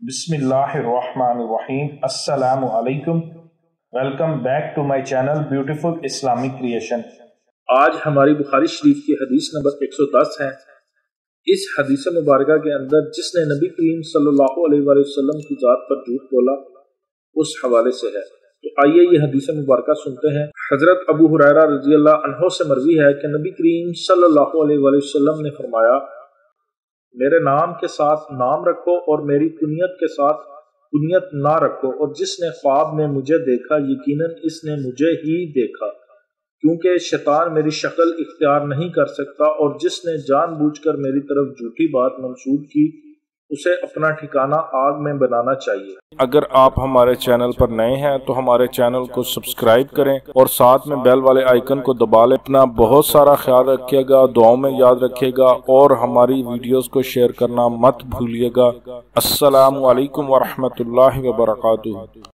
बिस्मिल्लाहिर्रहमानिर्रहीम। अस्सलामु अलैकुम। Welcome back to my channel beautiful Islamic creation. आज हमारी बुखारी शरीफ की हदीस नंबर 110 है। इस हदीस मुबारका के अंदर जिसने नबी करीम सल्लल्लाहु अलैहि वसल्लम की जात पर झूठ बोला उस हवाले से है। तो आइए ये हदीस मुबारका सुनते हैं। हजरत अबू हुरैरा रज़ियल्लाहु अन्हु से मरवी है कि नबी करीम सल्लल्लाहु अलैहि वसल्लम ने फरमाया, मेरे नाम के साथ नाम रखो और मेरी कुनियत के साथ कुनियत ना रखो, और जिसने ख्वाब में मुझे देखा यकीनन इसने मुझे ही देखा, क्योंकि शैतान मेरी शक्ल इख्तियार नहीं कर सकता, और जिसने जानबूझकर मेरी तरफ झूठी बात मंसूब की उसे अपना ठिकाना आग में बनाना चाहिए। अगर आप हमारे चैनल पर नए हैं तो हमारे चैनल को सब्सक्राइब करें और साथ में बेल वाले आइकन को दबा लें। अपना बहुत सारा ख्याल रखिएगा, दुआओं में याद रखिएगा और हमारी वीडियोस को शेयर करना मत भूलिएगा। अस्सलामु अलैकुम व रहमतुल्लाहि व बरकातुहू।